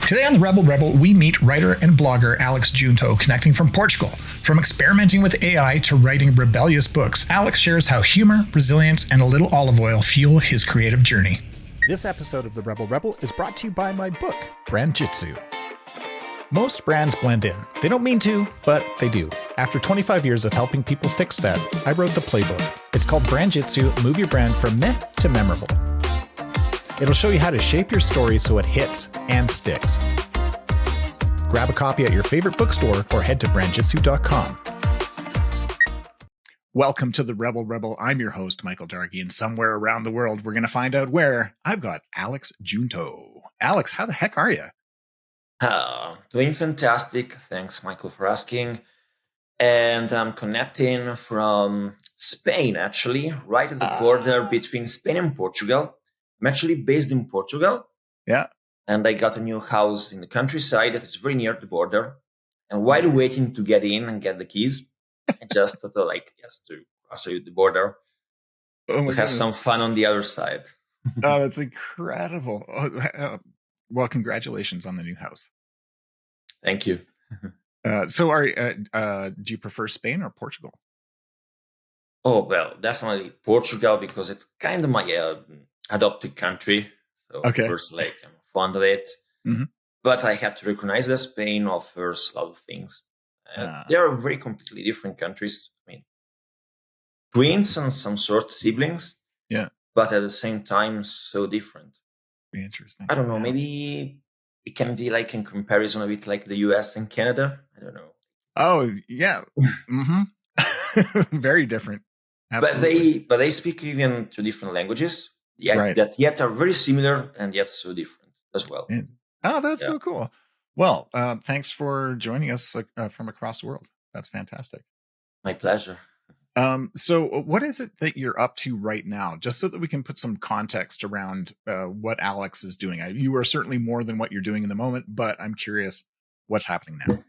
Today on The Rebel Rebel, we meet writer and blogger Alex Joonto, connecting from Portugal. From experimenting with AI to writing rebellious books, Alex shares how humor, resilience, and a little olive oil fuel his creative journey. This episode of The Rebel Rebel is brought to you by my book, BrandJitsu. Most brands blend in. They don't mean to, but they do. After 25 years of helping people fix that, I wrote the playbook. It's called BrandJitsu, Move Your Brand from Meh to Memorable. It'll show you how to shape your story so it hits and sticks. Grab a copy at your favorite bookstore or head to brandjitsu.com. Welcome to The Rebel Rebel. I'm your host, Michael Dargy, and somewhere around the world, we're going to find out where. I've got Alex Joonto. Alex, how the heck are you? Doing fantastic. Thanks, Michael, for asking. And I'm connecting from Spain, actually, right at the border between Spain and Portugal. I'm actually based in Portugal. Yeah. And I got a new house in the countryside that is very near the border. And while waiting to get in and get the keys, I just thought, to cross the border to have some fun on the other side. Oh, that's incredible. Well, congratulations on the new house. Thank you. So do you prefer Spain or Portugal? Oh, well, definitely Portugal, because it's kind of my adopted country. So, okay. Of course, I'm fond of it. Mm-hmm. But I have to recognize that Spain offers a lot of things. They are very completely different countries. I mean, twins and some sort siblings. Yeah. But at the same time, so different. Interesting. I don't know. Maybe it can be in comparison a bit like the US and Canada. I don't know. Oh, yeah. Mm-hmm. Very different. Absolutely. But they speak even two different languages. That yet are very similar and yet so different as well. Yeah. Oh, that's so cool. Well, thanks for joining us from across the world. That's fantastic. My pleasure. So what is it that you're up to right now? Just so that we can put some context around what Alex is doing. You are certainly more than what you're doing in the moment, but I'm curious what's happening now.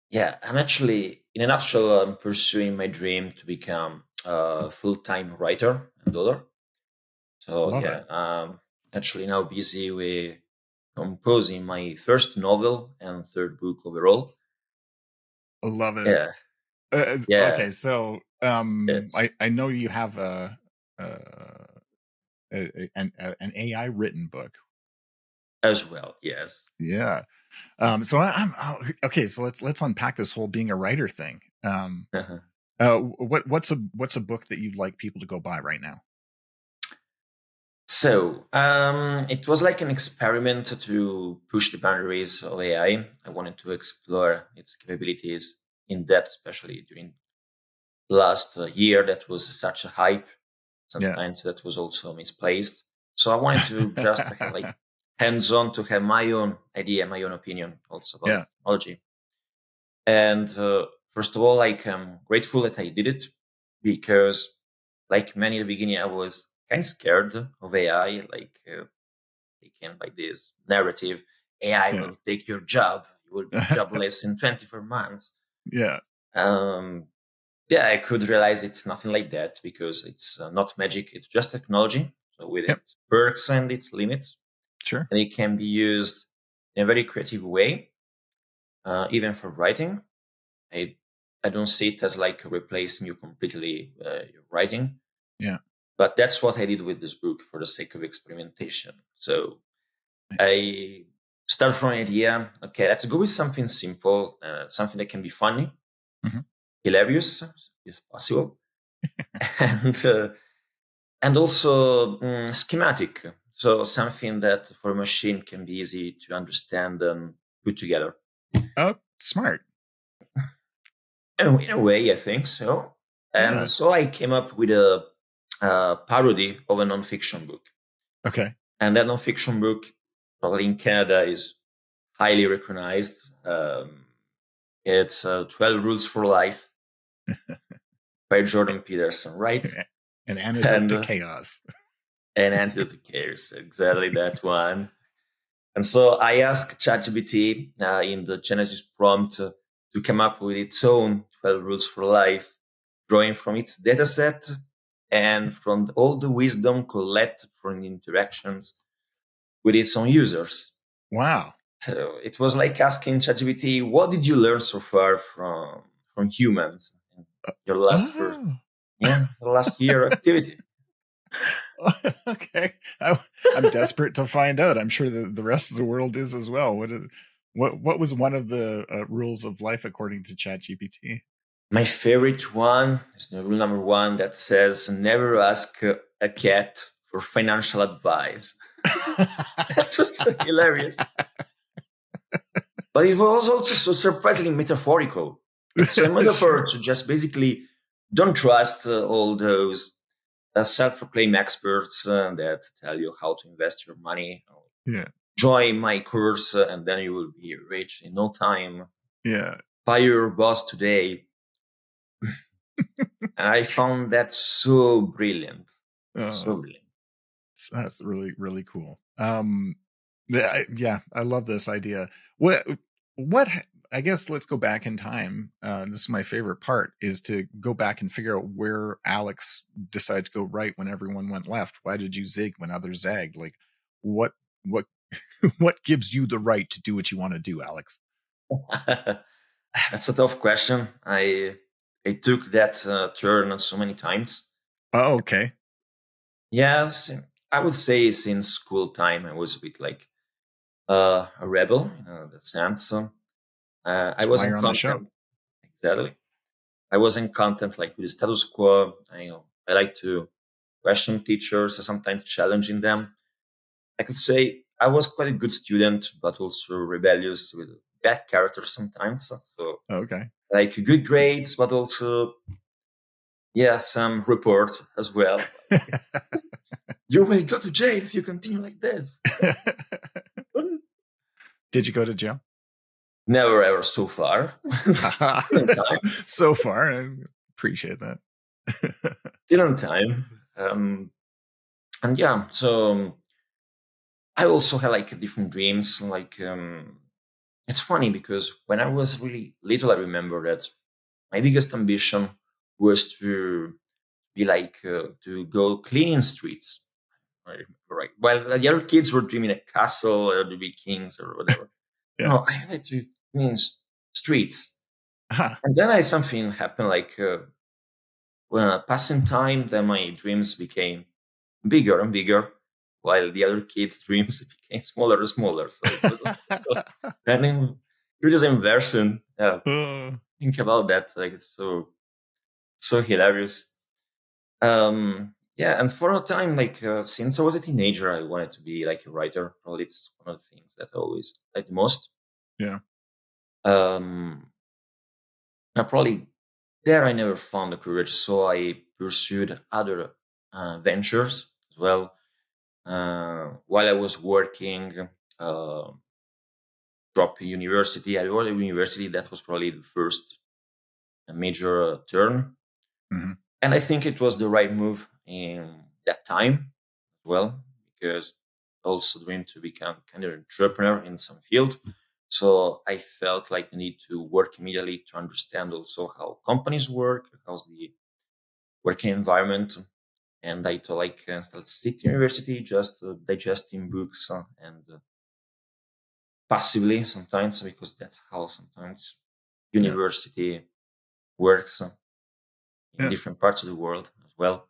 Yeah, I'm actually, in a nutshell, I'm pursuing my dream to become a full-time writer and author. So I'm actually now busy with composing my first novel and third book overall. I love it. Yeah. Okay, so I know you have an AI written book as well. Yes. Yeah. So I'm okay. So let's unpack this whole being a writer thing. What's a book that you'd like people to go buy right now? So it was like an experiment to push the boundaries of AI. I wanted to explore its capabilities in depth, especially during last year. That was such a hype. Sometimes that was also misplaced. So I wanted to just have hands-on, to have my own idea, my own opinion also about technology. And first of all, I'm grateful that I did it, because like many at the beginning, I was kind of scared of AI, taking this narrative, AI will take your job, you will be jobless in 24 months. Yeah. I could realize it's nothing like that, because it's not magic, it's just technology. So with its perks and its limits. Sure. And it can be used in a very creative way, even for writing. I don't see it as replacing you completely, your writing. Yeah. But that's what I did with this book for the sake of experimentation. So I start from an idea. Okay, let's go with something simple, something that can be funny, hilarious, if possible, and also schematic. So something that for a machine can be easy to understand and put together. Oh, smart. In a way, I think so. And so I came up with a parody of a nonfiction book. Okay. And that nonfiction book, probably in Canada, is highly recognized. It's 12 Rules for Life by Jordan Peterson, right? An antidote to chaos. An antidote to chaos, exactly that one. And so I asked ChatGPT in the Genesis prompt to come up with its own 12 Rules for Life, drawing from its dataset and from all the wisdom collected from the interactions with its own users. Wow. So it was like asking ChatGPT, "What did you learn so far from humans in your last first, Oh. your last year activity?" Okay. I'm desperate to find out. I'm sure the rest of the world is as well. What was one of the rules of life according to ChatGPT? My favorite one is the rule number one that says, "Never ask a cat for financial advice." That was so hilarious. But it was also so surprisingly metaphorical. So a metaphor Sure. to just basically don't trust all those self-proclaimed experts that tell you how to invest your money. Yeah. Join my course and then you will be rich in no time. Yeah. Fire your boss today. And I found that so brilliant. So Oh, brilliant. that's really, really cool. Yeah, I love this idea. What I guess let's go back in time. This is my favorite part is to go back and figure out where Alex decided to go right when everyone went left. Why did you zig when others zagged? Like what what what gives you the right to do what you want to do, Alex? That's a tough question. I took that turn so many times. Oh, okay. Yes, I would say since school time I was a bit like a rebel in that sense. I That's why wasn't you're on the show. content exactly. I wasn't content like with the status quo. I like to question teachers, sometimes challenging them. I could say I was quite a good student, but also rebellious with bad character sometimes. So Okay. like good grades, but also some reports as well. You will go to jail if you continue like this. Did you go to jail? Never ever so far. Still in time. So far, I appreciate that. Still in time. And yeah, so I also had like different dreams. Like it's funny because when I was really little, I remember that my biggest ambition was to be like to go cleaning streets. I remember, right? While the other kids were dreaming a castle or to be kings or whatever. Yeah. No, I like to clean streets. Huh. And then I something happened like when passing time, then my dreams became bigger and bigger, while the other kids' dreams became smaller and smaller. So it was an curious inversion. Uh, Think about that. Like it's so hilarious. Yeah, and for a time, like since I was a teenager, I wanted to be like a writer. Probably it's one of the things that I always like the most. yeah. Um, I probably there I never found the courage, so I pursued other ventures as well. While I was working, uh, drop university, I wrote a university. That was probably the first major turn, Mhm. and I think it was the right move in that time as well because I also dreamed to become kind of entrepreneur in some field. So I felt like the need to work immediately to understand also how companies work, how's the working environment, and I thought like instead sit university just digesting books and passively sometimes because that's how sometimes Yeah. university works in Yeah. different parts of the world as well.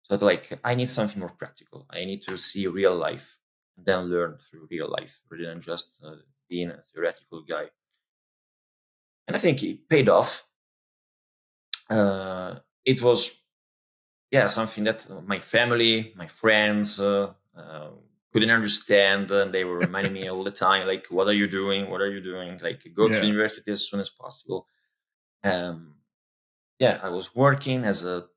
So like I need something more practical. I need to see real life and then learn through real life rather than just being a theoretical guy. And I think it paid off. It was something that my family, my friends couldn't understand, and they were reminding me all the time, like, "What are you doing? What are you doing? Like, go to Yeah. university as soon as possible." Um, yeah, I was working as a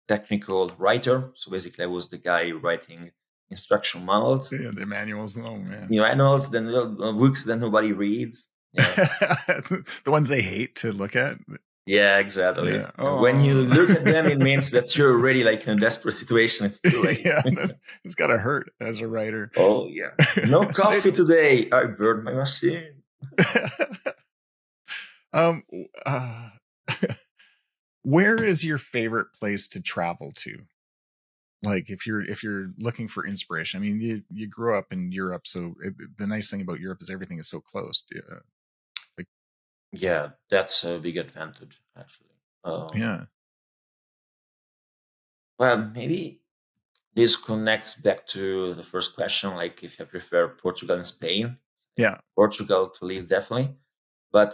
technical writer, so basically, I was the guy writing instruction manuals, Yeah. The manuals. Oh man. manuals, then books that nobody reads. Yeah, The ones they hate to look at. yeah, exactly. Yeah. And when you Oh. look at them, it means that you're already like in a desperate situation. It's too late. Yeah. It's gotta hurt as a writer. Oh yeah. No They- coffee today. I burned my machine. um. Uh, where is your favorite place to travel to? like if you're looking for inspiration, I mean, you grew up in Europe, so the nice thing about Europe is everything is so close. Like, Yeah, that's a big advantage actually. yeah, Well, maybe this connects back to the first question, like if I prefer Portugal and Spain. yeah, Portugal to live definitely, but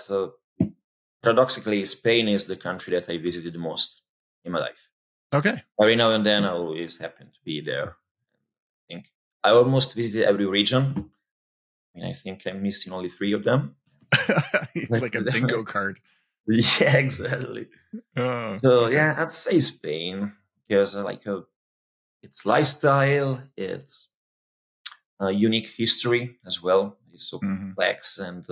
paradoxically, Spain is the country that I visited the most in my life. okay. Every now and then, I always happen to be there. I think I almost visited every region. I mean, I think I'm missing only 3 of them. But Like a bingo card. yeah, exactly. Oh, So okay. yeah, I'd say Spain because its lifestyle, its unique history as well. It's so Hmm. complex and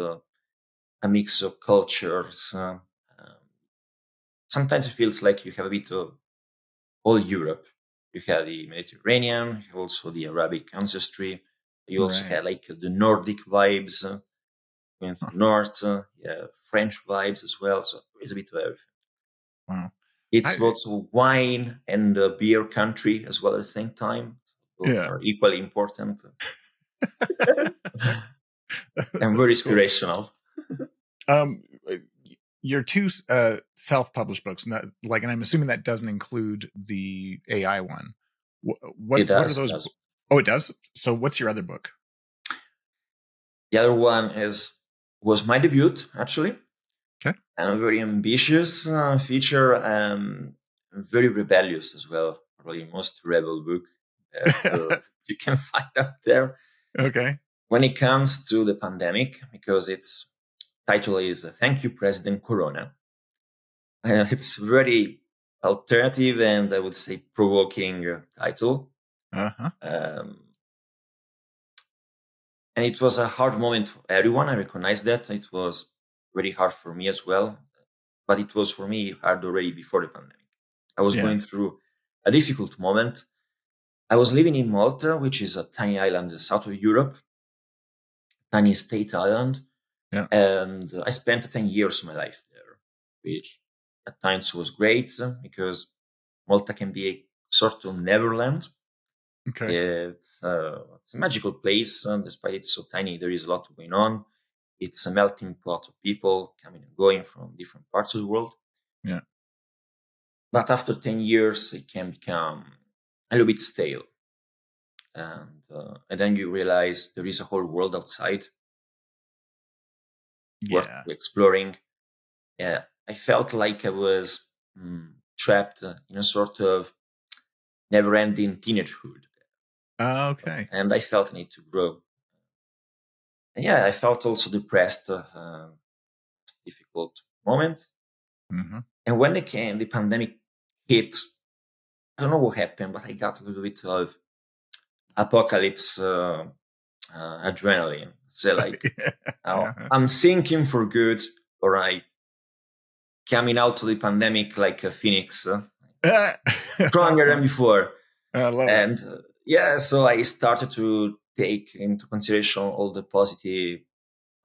a mix of cultures. Sometimes it feels like you have a bit of all Europe. You have the Mediterranean, you have also the Arabic ancestry. You also Right. have like the Nordic vibes going to Huh. the north. Yeah, French vibes as well. So there's a bit of everything. Wow. It's I both wine and a beer country as well at the same time. Both Yeah. are equally important and very That's cool. inspirational. Um, uh, your two self-published books, and I'm assuming that doesn't include the AI one. It What are does, it those? does. Oh, it does. So, what's your other book? The other one was my debut actually, Okay. and a very ambitious feature, very rebellious as well. Probably most rebel book that you can find out there Okay. when it comes to the pandemic, because its title is "Thank You, President Corona." It's very alternative and I would say provoking title. Uh huh. Um, and it was a hard moment for everyone. I recognize that it was very hard for me as well, but it was for me hard already before the pandemic. I was Yeah. going through a difficult moment. I was living in Malta, which is a tiny island in the south of Europe, tiny state island, Yeah. and I spent 10 years of my life there, which at times was great because Malta can be a sort of Neverland. Okay. It's a magical place, and despite it's so tiny, there is a lot going on. It's a melting pot of people coming and going from different parts of the world. Yeah. But after 10 years, it can become a little bit stale. And then you realize there is a whole world outside worth Yeah. exploring. I felt like I was trapped in a sort of never-ending teenagehood, Okay. and I felt I need to grow. And yeah, I felt also depressed, difficult moments. Hmm. And when the pandemic hit, I don't know what happened, but I got a little bit of apocalypse adrenaline. So like, Uh-huh. I'm sinking for good, or I coming out of the pandemic like a phoenix, stronger than before. I love it. And yeah, so I started to take into consideration all the positive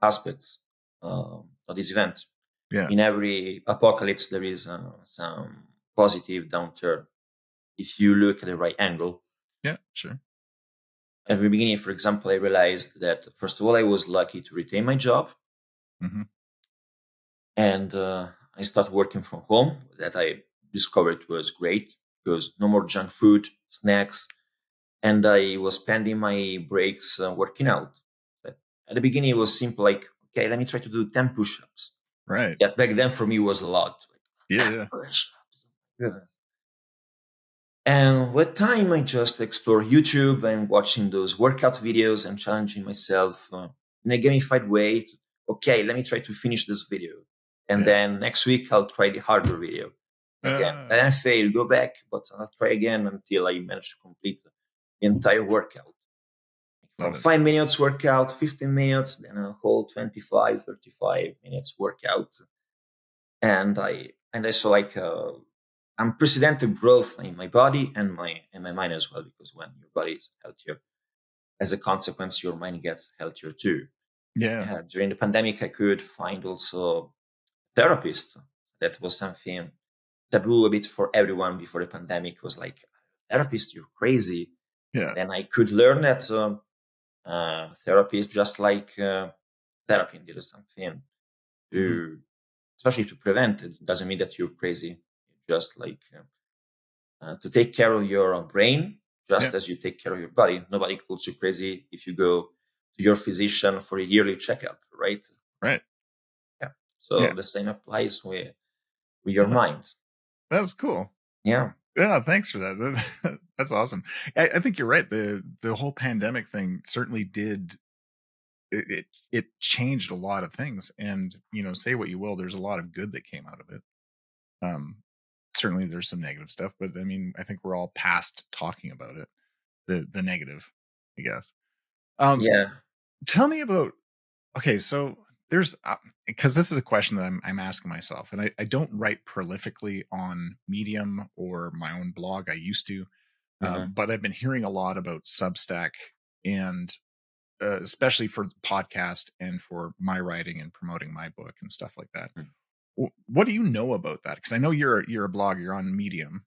aspects of this event. Yeah. In every apocalypse, there is some positive downturn if you look at the right angle. Yeah. Sure. At the beginning, for example, I realized that first of all, I was lucky to retain my job, Hmm. and I started working from home. That I discovered was great because no more junk food, snacks, and I was spending my breaks working out. But at the beginning, it was simple, like, okay, let me try to do 10 push-ups. Right. That back then for me was a lot. Yeah. Like, Yeah. push-ups, goodness. And with time, I just explore YouTube and watching those workout videos and challenging myself in a gamified way. Okay, let me try to finish this video. And Yeah. then next week, I'll try the harder video again. Uh, And I fail, go back, but I'll try again until I manage to complete the entire workout. From love it. 5 minutes workout, 15 minutes, then a whole 25, 35 minutes workout. And I saw like unprecedented growth in my body and my mind as well, because when your body is healthier, as a consequence, your mind gets healthier too. Yeah. During the pandemic, I could find also therapist. That was something taboo a bit for everyone before the pandemic. Was like therapist, you're crazy. Yeah. Then I could learn that therapy is just like therapy. There is something Hmm. to, especially to prevent. It doesn't mean that you're crazy. Just like to take care of your brain, Yeah. just as you take care of your body. Nobody calls you crazy if you go to your physician for a yearly checkup, right? Right. Yeah. So Yeah. the same applies with your Uh, mind. That's cool. Yeah. Yeah, thanks for that. That's awesome. I think you're right. The whole pandemic thing certainly did it changed a lot of things. And say what you will, there's a lot of good that came out of it. Um, Certainly there's some negative stuff, but I mean, I think we're all past talking about it. The negative, I guess. Um, Yeah. Tell me about okay, so there's because this is a question that I'm asking myself, and I don't write prolifically on Medium or my own blog. I used to, Hmm. but I've been hearing a lot about Substack and especially for the podcast and for my writing and promoting my book and stuff like that. What do you know about that? Because I know you're a blogger, you're on Medium.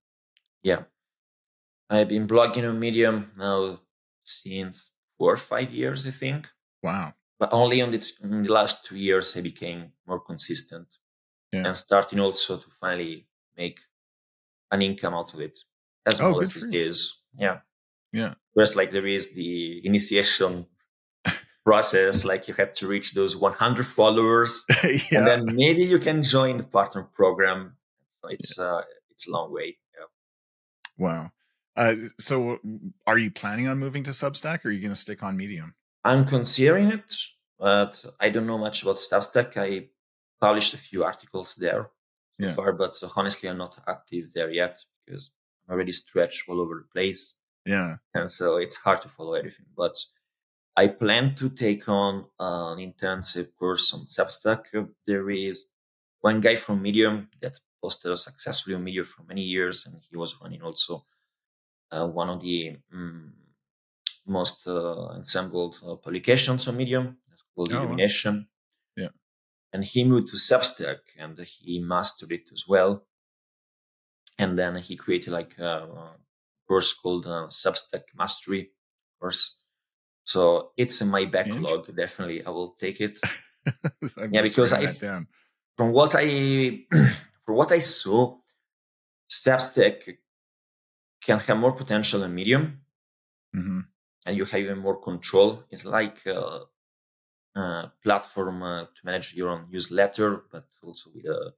Yeah. I've been blogging on Medium now since 4 or 5 years, I think. Wow. But only in the last 2 years, I became more consistent Yeah. and starting also to finally make an income out of it, as Oh, small good as for it you. is. Yeah. Yeah. Whereas, like, there is the initiation process, like, you have to reach those 100 followers, and Yeah. then maybe you can join the partner program. So Yeah. it's a long way. Yeah. Wow. So are you planning on moving to Substack or are you going to stick on Medium? I'm considering it, but I don't know much about Substack. I published a few articles there so Yeah. far, but honestly, I'm not active there yet because I'm already stretched all over the place, Yeah. and so it's hard to follow everything. But I plan to take on an intensive course on Substack. There is one guy from Medium that posted successfully on Medium for many years, and he was running also one of the most assembled publications on Medium. It's called Oh, wow. Illumination. Yeah. And he moved to Substack and he mastered it as well. And then he created like a course called Substack Mastery course. So it's in my backlog. Definitely, I will take it. I'm Yeah, just because writing I, that down. from what I, from what I saw, Substack can have more potential than Medium, Hmm. and you have even more control. It's like platform to manage your own newsletter, but also with a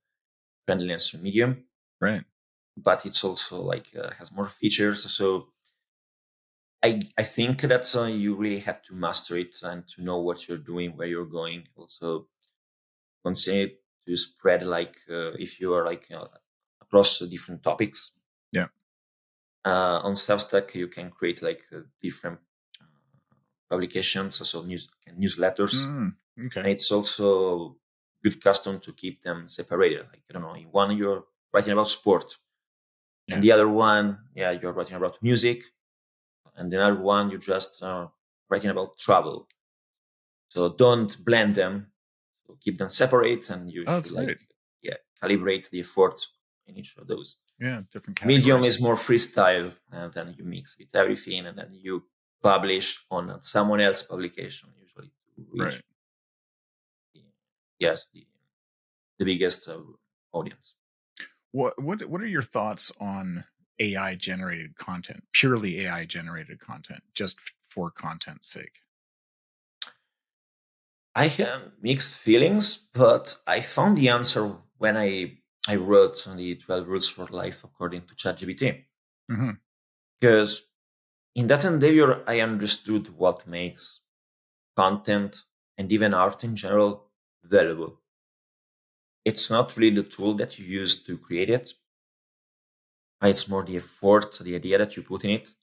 friendliness to Medium. Right. But it's also like has more features. So I think that you really have to master it and to know what you're doing, where you're going. Also, consider to spread like if you are like across different topics. Yeah. On Substack, you can create like different publications, so newsletters, Mm, okay. and it's also good custom to keep them separated. Like, I don't know, in one you're writing about sport, and Yeah. the other one, yeah, you're writing about music, and the other one you're just writing about travel. So don't blend them. So keep them separate, and you Oh, should that's like, great. yeah, calibrate the effort in each of those. Yeah. Different Medium categories. is more freestyle, and then you mix with everything, and then you publish on someone else's publication, usually to Right. reach the, yes, the biggest audience. What are your thoughts on AI generated content? Purely AI generated content, just for content's sake. I have mixed feelings, but I found the answer when I wrote on the 12 rules for life according to ChatGPT. Hmm. Because in that endeavor, I understood what makes content and even art in general valuable. It's not really the tool that you use to create it. It's more the effort, the idea that you put in it.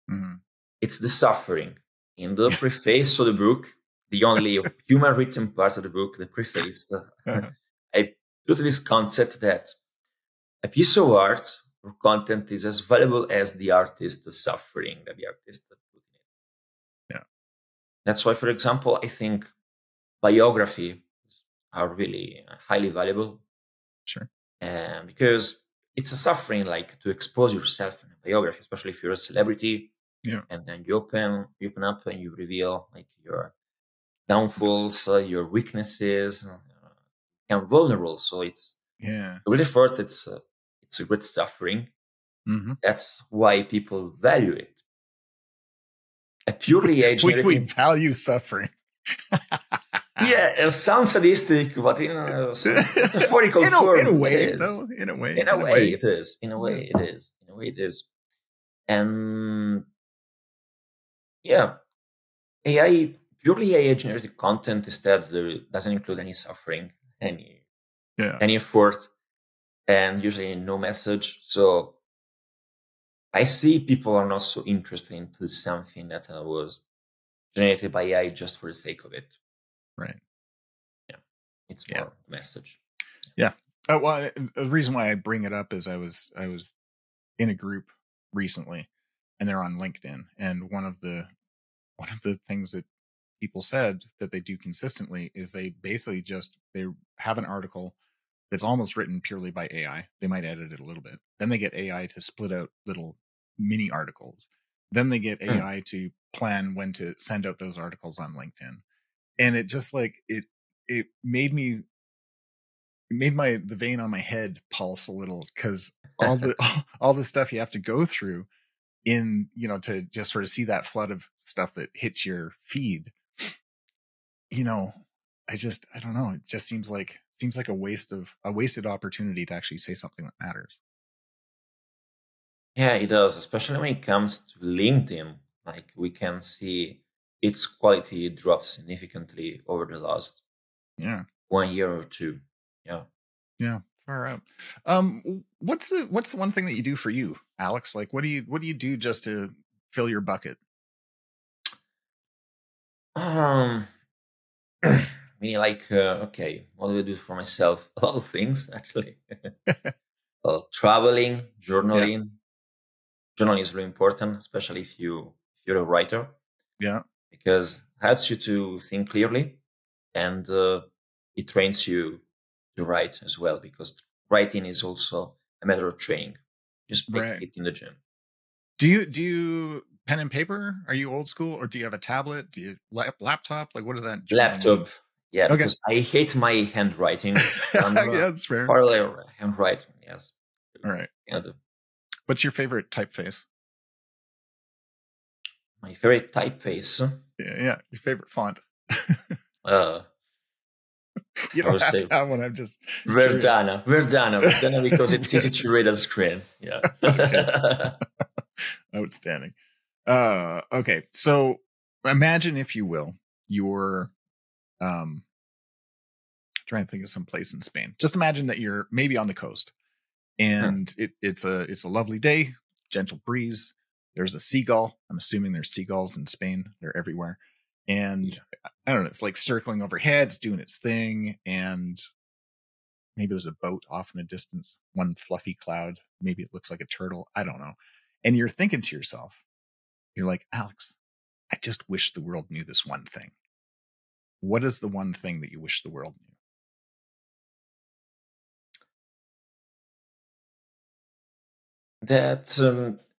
Hmm. It's the suffering. In the Yeah. preface of the book, the only human written part of the book, the preface, Uh-huh. I put this concept that a piece of art or content is as valuable as the artist's suffering that the artist put in it. Yeah. That's why, for example, I think biographies are really highly valuable Sure. because it's a suffering, like to expose yourself in a biography, especially if you're a celebrity, Yeah. and then you open up and you reveal like your downfalls, your weaknesses, and vulnerable. So it's Yeah. really first, it's a great suffering. Hmm. That's why people value it. A purely AI We generative. value suffering. Yeah, it sounds sadistic, but in some metaphorical In a form, it way, is. though. In a way. In a In a way, way. it is. In a Yeah. way, it is. In a way, it is. And yeah, AI, purely AI generated content instead there doesn't include any suffering, any Yeah. any effort, and usually no message. So I see people are not so interested into something that was generated by AI just for the sake of it. Right. Yeah, it's Yeah. more message. Yeah. Well, the reason why I bring it up is I was in a group recently, and they're on LinkedIn, and one of the things that people said that they do consistently is they basically just they have an article that's almost written purely by AI. They might edit it a little bit. Then they get AI to split out little mini articles. Then they get Mm. AI to plan when to send out those articles on LinkedIn. And it just like it made my the vein on my head pulse a little because all the all the stuff you have to go through in to just sort of see that flood of stuff that hits your feed. you know I don't know, it just seems like a wasted opportunity to actually say something that matters. Yeah, it does, especially when it comes to LinkedIn. Like we can see its quality drop significantly over the last Yeah. 1 year or two. Yeah. Yeah, far out. What's the one thing that you do for you, Alex? Like what do you do just to fill your bucket? Um, meaning like, okay, what do I do for myself? A lot of things, actually. Traveling, Yeah. journaling. Journaling is really important, especially if you're a writer, Yeah. because it helps you to think clearly, and it trains you to write as well, because writing is also a matter of training, just like Right. hitting the gym. Do you pen and paper? Are you old school, or do you have a tablet? Do you laptop? Like, what does that journaling Laptop, mean? yeah, Okay. because I hate my handwriting. I'm Yeah, that's fair. parallel handwriting, yes. All right. And What's your favorite typeface? my favorite typeface, Yeah, your favorite font. uh, You I don't would have to say have one. I'm just curious. Verdana, because it's easy to read a screen. Yeah. Okay, outstanding. Okay, so imagine, if you will, you're um trying to think of some place in Spain. Just imagine that you're maybe on the coast, Hmm, and it's a lovely day, gentle breeze. There's a seagull. I'm assuming there's seagulls in Spain. They're everywhere, and yeah. I don't know. It's like circling overhead. It's doing its thing, and maybe there's a boat off in the distance. One fluffy cloud. Maybe it looks like a turtle. I don't know. And you're thinking to yourself, you're like, Alex, I just wish the world knew this one thing. What is the one thing that you wish the world knew? That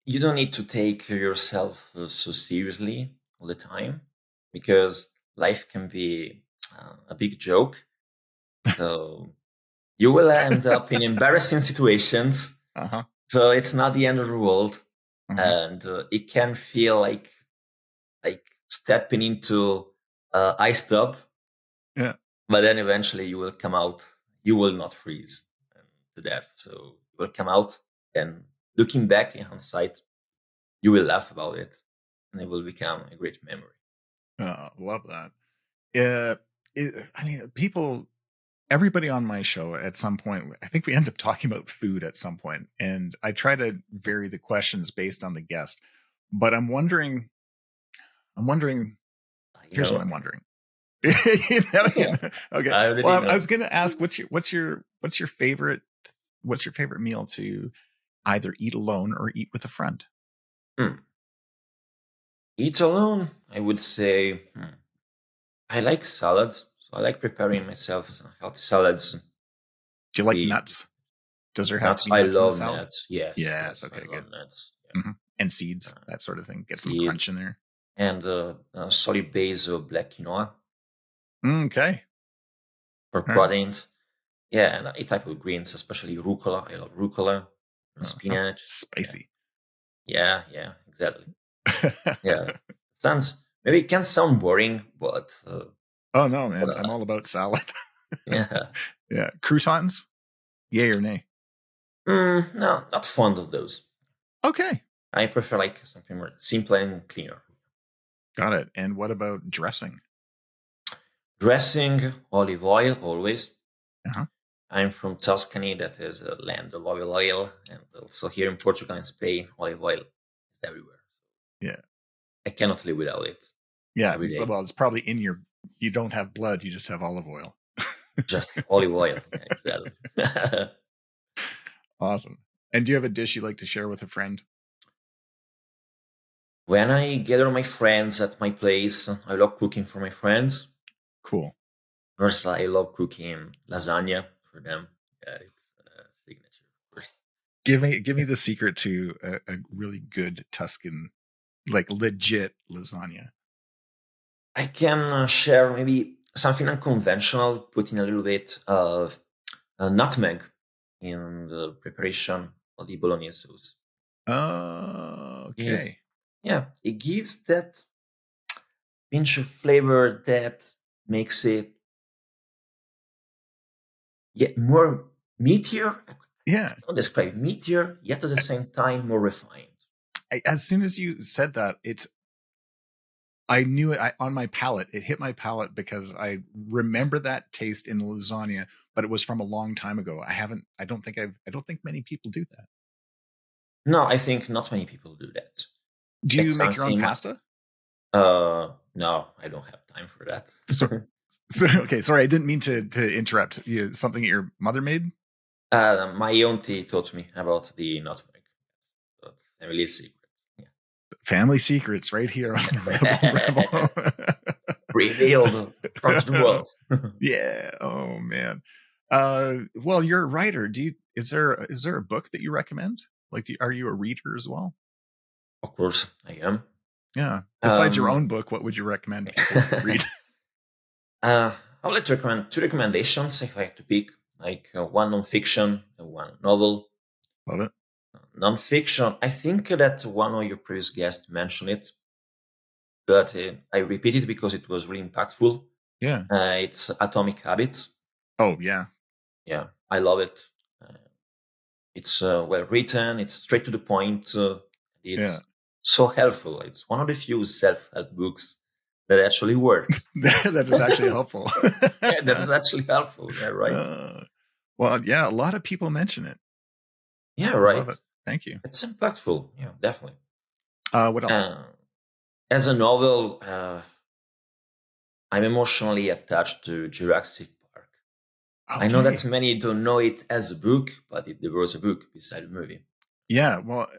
you don't need to take yourself so seriously all the time, because life can be a big joke. So you will end up in embarrassing situations. Uh huh. So it's not the end of the world, Uh-huh. and it can feel like stepping into ice tub, Yeah. but then eventually you will come out. You will not freeze to death. So you will come out, and looking back in hindsight, you will laugh about it, and it will become a great memory. Love that. Yeah. I mean, everybody on my show at some point, I think we end up talking about food at some point, and I try to vary the questions based on the guest. But I'm wondering, I here's what know, I'm I know. wondering. Okay. I already Well, I know. was going to ask, what's your favorite meal to either eat alone or eat with a friend? Hmm. Eat alone, I would say. I like salads, so I like preparing myself some healthy salads. Do you like Be nuts? Does there have to Nuts, be I nuts in the love salad? nuts. Yes, Yes. yes, I Okay. love Good. nuts. And seeds, Yeah. that sort of thing. Get some crunch Seeds in there. and solid base of black quinoa Okay. for All right. proteins. Yeah, and a type of greens, especially rucola. I love rucola and Oh, spinach. Yeah, spicy. yeah, exactly. Yeah, sounds maybe it can sound boring, but Oh no, man! but I'm all about salad. yeah. Yeah, croutons. Yay or nay? No, not fond of those. Okay, I prefer like something more simple and cleaner. got it. And what about dressing? Dressing, olive oil always. Uh-huh. I'm from Tuscany, that is a land of olive oil, and also here in Portugal and Spain, olive oil is everywhere. Yeah, I cannot live without it yeah. every day. Well, it's probably in your. You don't have blood. You just have olive oil. Just olive oil, yeah, exactly. Awesome. And do you have a dish you like to share with a friend? When I gather my friends at my place, I love cooking for my friends. Cool. First, I love cooking lasagna for them. Yeah, it's a signature. Of course. Give me the secret to a really good Tuscan, like legit lasagna. I can share maybe something unconventional, putting a little bit of nutmeg in the preparation of the bolognese sauce. Gives, Okay. yeah, it gives that pinch of flavor that makes it yet more meatier. I Yeah. cannot describe meatier, yet at the same time more refined. As soon as you said that, I knew it on my palate. It hit my palate because I remember that taste in lasagna, but it was from a long time ago. I don't think many people do that. No, I think not many people do that. Do you It's make your own something. pasta? No, I don't have time for that. So, okay, sorry, I didn't mean to interrupt. Something your mother made? My auntie taught me about the nutmeg. That's family secret. Family secrets right here on the Yeah. Rebel. Revealed front to the world. Yeah. Oh man. Well, you're a writer. Is there a book that you recommend? Like, are you a reader as well? Of course, I am. Yeah. Besides your Um, own book, what would you recommend people read? I would like to recommend two recommendations if I had to pick, like one non-fiction and one novel. Love it. Non-fiction, I think that one of your previous guests mentioned it, but I repeat it because it was really impactful. Yeah. It's Atomic Habits. Oh yeah. Yeah, I love it. Uh, it's well written. It's straight to the point. Yeah. It's so helpful. It's one of the few self-help books that actually works. That is actually helpful. Yeah, that is actually helpful. Yeah, right. Well, yeah, a lot of people mention it. Yeah, I love right. it. Thank you. It's impactful. Yeah, definitely. What else? As a novel, I'm emotionally attached to Jurassic Park. I know that Okay. many don't know it as a book, but there was a book beside the movie. Yeah. Well,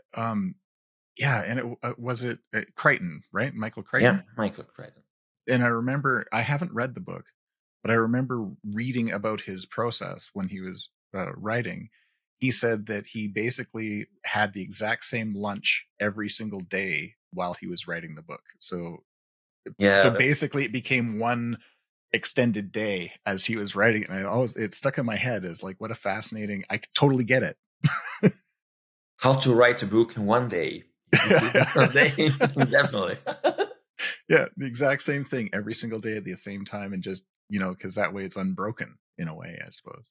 yeah, and was it Crichton, right? Michael Yeah, Crichton. Michael Crichton. And I remember I haven't read the book, but I remember reading about his process when he was writing. He said that he basically had the exact same lunch every single day while he was writing the book. So Yeah, that's basically, it became one extended day as he was writing it. And it stuck in my head as like, what a fascinating. I totally get it. how to write a book in one day. You do it one day, definitely. Yeah, the exact same thing every single day at the same time, and just because that way it's unbroken in a way, I suppose.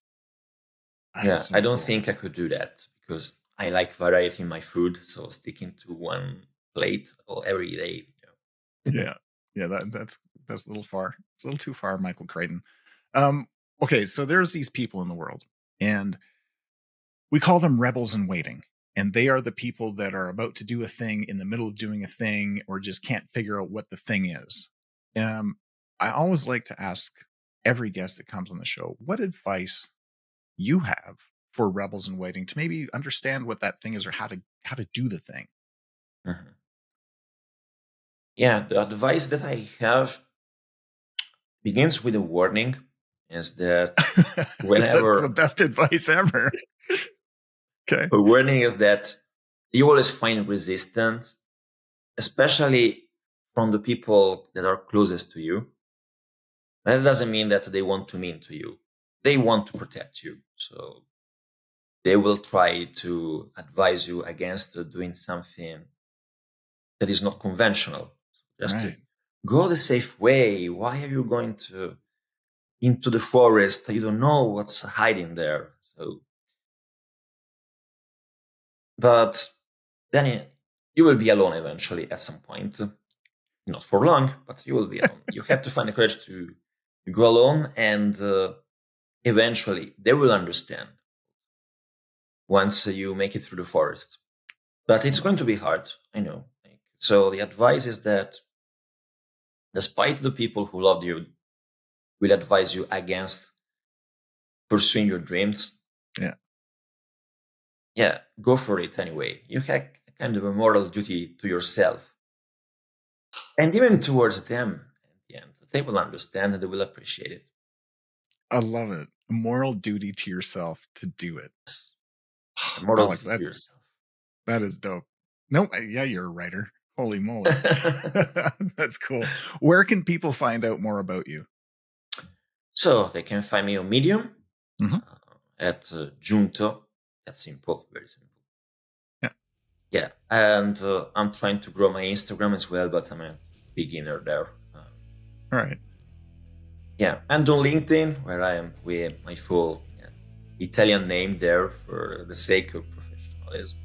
That is Yeah, so I don't cool. think I could do that because I like variety in my food. So sticking to one plate or every day. Yeah, yeah, that's a little far. It's a little too far, Michael Crichton. Um, okay, so there's these people in the world, and we call them rebels in waiting. And they are the people that are about to do a thing in the middle of doing a thing, or just can't figure out what the thing is. I always like to ask every guest that comes on the show, what advice you have for rebels in waiting to maybe understand what that thing is or how to do the thing. Mhm. Yeah, the advice that I have begins with a warning is that That's the whenever best advice ever. Okay. A warning is that you always find resistance, especially from the people that are closest to you. That doesn't mean that they want to mean to you. They want to protect you. So they will try to advise you against doing something that is not conventional. Just to go the safe way. Why are you going into the forest? You don't know what's hiding there. So, but then you will be alone eventually at some point. Not for long, but you will be alone. You have to find the courage to go alone, and eventually they will understand once you make it through the forest. But it's going to be hard, I know. So the advice is that despite the people who love you will advise you against pursuing your dreams, go for it anyway. You have kind of a moral duty to yourself and even towards them at the end. They will understand and they will appreciate it. I love it. A moral duty to yourself to do it. A moral duty to yourself. That is dope. No, yeah, you're a writer. Holy moly. That's cool. Where can people find out more about you? So they can find me on Medium at Joonto. That's simple, very simple. Yeah, and I'm trying to grow my Instagram as well, but I'm a beginner there. All right. Yeah, and on LinkedIn, where I am with my full Italian name there for the sake of professionalism.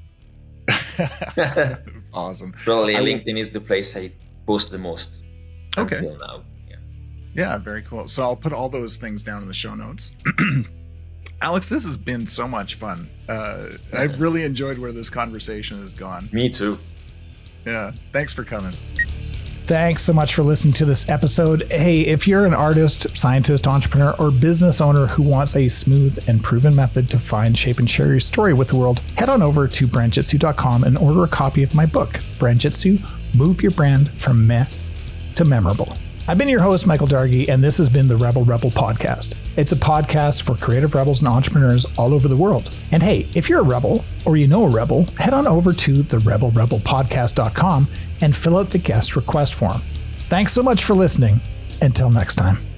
Awesome. Probably LinkedIn is the place I post the most until now. Yeah, very cool. So I'll put all those things down in the show notes. Alex, this has been so much fun. I've really enjoyed where this conversation has gone. Me too. Yeah, thanks for coming. Thanks so much for listening to this episode. Hey, if you're an artist, scientist, entrepreneur, or business owner who wants a smooth and proven method to find, shape, and share your story with the world, head on over to BrandJitsu.com and order a copy of my book, BrandJitsu, Move Your Brand from Meh to Memorable. I've been your host, Michael Dargy, and this has been the Rebel Podcast. It's a podcast for creative rebels and entrepreneurs all over the world. And hey, if you're a rebel or you know a rebel, head on over to therebelrebelpodcast.com and fill out the guest request form. Thanks so much for listening. Until next time.